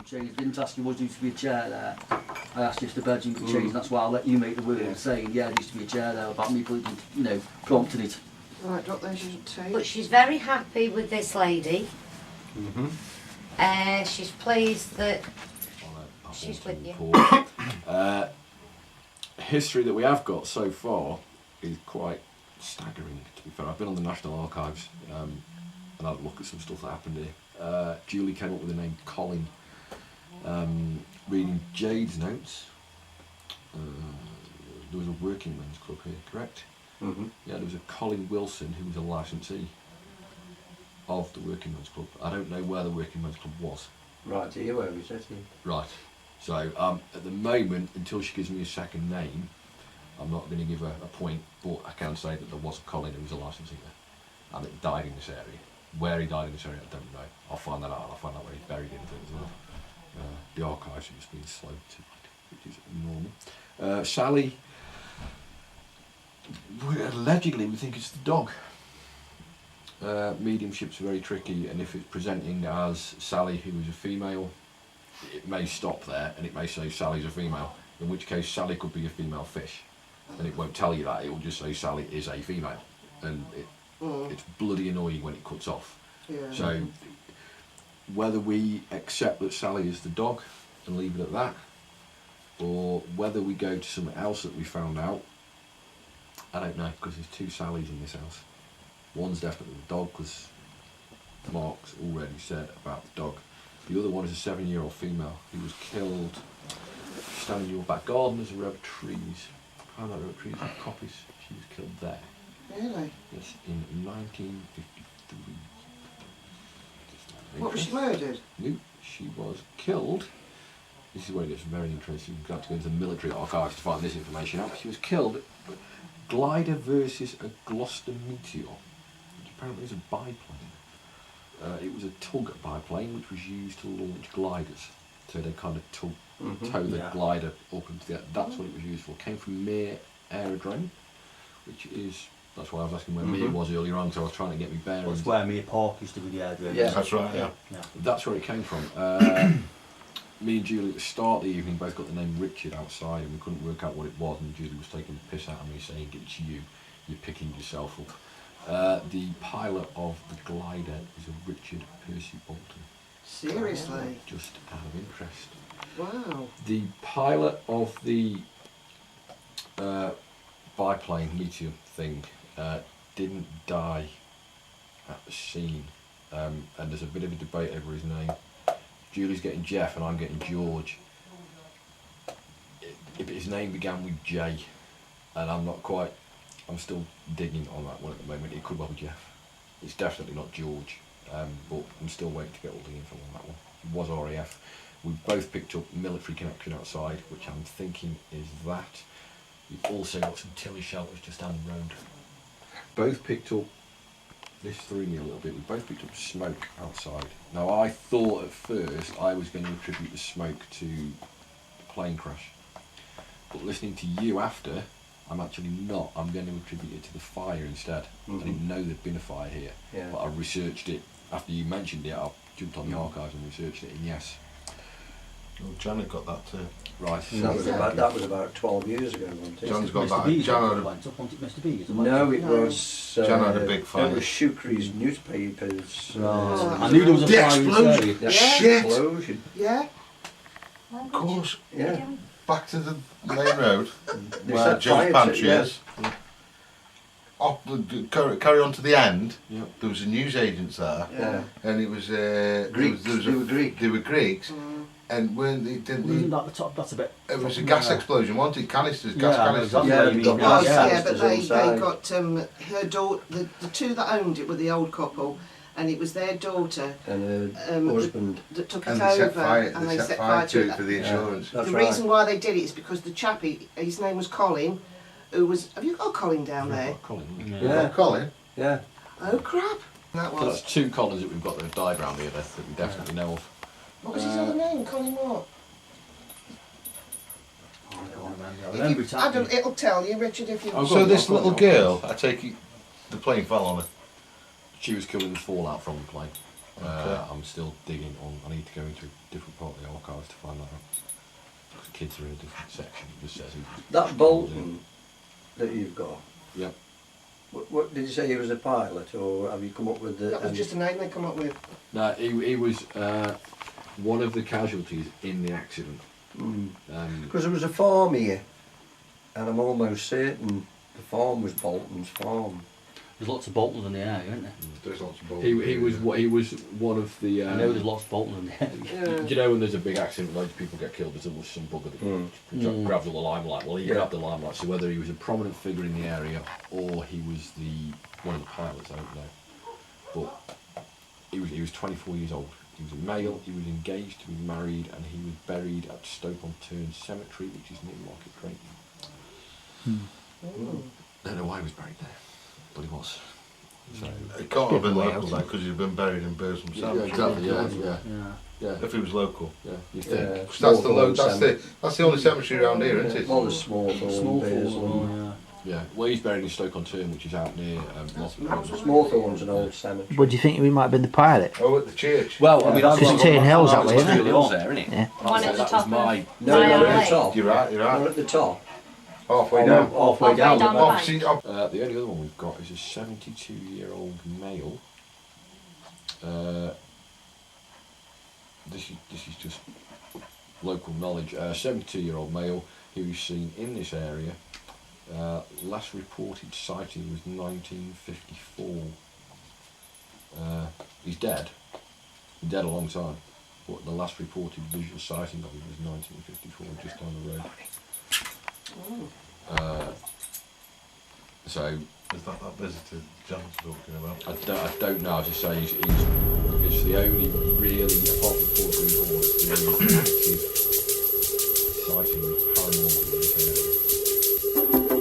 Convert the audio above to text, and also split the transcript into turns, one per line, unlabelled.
changed. I didn't ask you was there used to be a chair there. I asked you if the bedroom could change, and that's why I'll let you make the word saying, yeah, there used to be a chair there about me, you know, prompting it.
Right, drop those two.
But she's very happy with this lady. She's pleased that she's with you.
History that we have got so far is quite staggering, to be fair. I've been on the National Archives and had a look at some stuff that happened here. Julie came up with the name Colin. Reading Jade's notes, there was a working men's club here, correct? Yeah, there was a Colin Wilson who was a licensee of the working men's club. I don't know where the working men's club was.
Right, here, where is it?
Right. So at the moment, until she gives me a second name, I'm not going to give her a point, but I can say that there was a Colin who was a licensee there, and it died in this area. Where he died in this area, I don't know. I'll find that out. I'll find out where he's buried in it as well. The archives are just being slow to read, which is normal. Sally, allegedly we think it's the dog. Mediumship's very tricky, and if it's presenting as Sally, who is a female, it may stop there and it may say Sally's a female, in which case Sally could be a female fish, and it won't tell you that. It will just say Sally is a female, and it's bloody annoying when it cuts off. So whether we accept that Sally is the dog and leave it at that, or whether we go to something else that we found out, I don't know, because there's two Sallys in this house. One's definitely the dog, because Mark's already said about the dog. The other one is a 7-year-old female who was killed standing in your back garden as a row of trees. Behind that row of trees with poppies. She was killed there.
Really?
Yes, in 1953.
What, was she murdered?
No, she was killed. This is where it gets very interesting. You've got to go into the military archives to find this information out. She was killed. Glider versus a Gloucester Meteor, which apparently is a biplane. It was a tug biplane which was used to launch gliders. So they kind of tow the glider up into the air. That's what it was used for. It came from Mere Aerodrome, which is, that's why I was asking where Mere was earlier on, so I was trying to get me bearings.
That's where Mere Park used to be the aerodrome.
Yeah,
that's right, yeah.
That's where it came from. Me and Julie at the start of the evening both got the name Richard outside, and we couldn't work out what it was, and Julie was taking the piss out of me saying, it's you, you're picking yourself up. The pilot of the glider is a Richard Percy Bolton.
Seriously?
Just out of interest.
Wow.
The pilot of the biplane meteor thing didn't die at the scene, and there's a bit of a debate over his name. Julie's getting Jeff and I'm getting George. His name began with J, and I'm still digging on that one at the moment. It could well be Jeff. It's definitely not George, but I'm still waiting to get all the info on that one. It was RAF. We both picked up military connection outside, which I'm thinking is that. We've also got some Tilly shelters just down the road. Both picked up, this threw me a little bit, we both picked up smoke outside. Now I thought at first I was going to attribute the smoke to the plane crash. But listening to you after, I'm actually not. I'm going to attribute it to the fire instead. I didn't know there'd been a fire here, but I researched it. After you mentioned it, I jumped on the archives and researched it, and yes.
Well, Janet got that too.
Right.
That was about 12 years ago, wasn't it?
Jan's got
Mr.
that.
B's
Jan
went up, wasn't it Mr. B's?
No, it was...
Jan had a big fire.
It was Shukri's newspapers.
Right. I knew there was a
The
fire in this area.
explosion! Shit!
Explosion.
Yeah?
Of course.
Yeah.
Back to the main road,
They
where
set
Joe's
fire to
pantry
it,
is. Carry on to the end.
Yep.
There was a newsagents there,
Yeah.
and it was
Greeks.
They were Greek. They were Greeks, and when they didn't.
Wasn't that the top? That's a bit.
It was a gas explosion, wasn't it? Canisters,
Yeah,
gas
I know
canisters.
exactly
Yeah,
what you
it
mean.
was,
Yeah,
yeah.
but they
Inside.
got her daughter, the two that owned it were the old couple, and it was their daughter
And her husband.
that took it
And
over,
they set fire.
and
They set fire to it for the insurance.
That's
the
right.
reason why they did it is because the chappie, his name was Colin, who was. Have you got Colin down there?
Colin.
Yeah.
Colin.
Yeah.
Oh crap! That
So
was.
that's two Collins that we've got that have died around here that we definitely know of.
What was his other name? Colin what?
I can't remember. I
If
remember
you,
it
Adam,
happening.
it'll tell you, Richard, if you.
Oh, go
So
on,
this
go on,
little
go on.
girl, I take it, the plane fell on her.
She was killed in the fallout from the plane.
Okay.
I'm still digging on. I need to go into a different part of the archives to find that out. The kids are in a different section. It just says who.
That Bolton that you've got,
Yep.
what did you say he was a pilot, or have you come up with the...
That was just a name they come up with.
No, he was one of the casualties in the accident.
Because there was a farm here, and I'm almost certain the farm was Bolton's farm.
There's lots of Boltons in the area, isn't there?
There's lots of balls.
He was one of the.
I know there's lots of Boltons in the area.
Do you know when there's a big accident, loads of people get killed, there's always some bugger that grabs all the limelight. Well, he grabbed the limelight, so whether he was a prominent figure in the area or he was one of the pilots, I don't know. But he was 24 years old. He was a male, he was engaged, he was married, and he was buried at Stoke-on-Tern Cemetery, which is near Market Drayton. Don't know why he was buried there, but he was. So,
It can't have been local then, because he'd been buried in Bursum
yeah,
Cemetery.
exactly, yeah.
Yeah.
If he was local.
Yeah, you think.
Yeah.
'Cause that's the only cemetery around here, isn't it?
Well, there's Smallthorne,
Small
Bearsley.
Yeah, well, he's buried in Stoke-on-Tern, which is out near
Smallthorne's an old cemetery.
What do you think we might have been the pilot?
Oh, at the church.
Well, I mean, I've
Because it's Turn Hill's that way, isn't it?
Hills there, isn't it?
Yeah.
One at the
That
top
was my.
of-
No,
My
not at
alley.
the top.
You're right, you're
Not
right.
at the top.
Halfway
Oh,
down.
no, halfway down.
down the bank.
Opposite,
the only other one we've got is a 72-year-old male. This is just local knowledge. 72-year-old male who was seen in this area. Last reported sighting was 1954. He's dead. Been dead a long time. But the last reported visual sighting of him was 1954, just down the road. So
Is that visitor John's talking about?
I don't know. As I say, it's the only really, apart from Fort Green Hall, it's the only active sighting of paranormal in this area.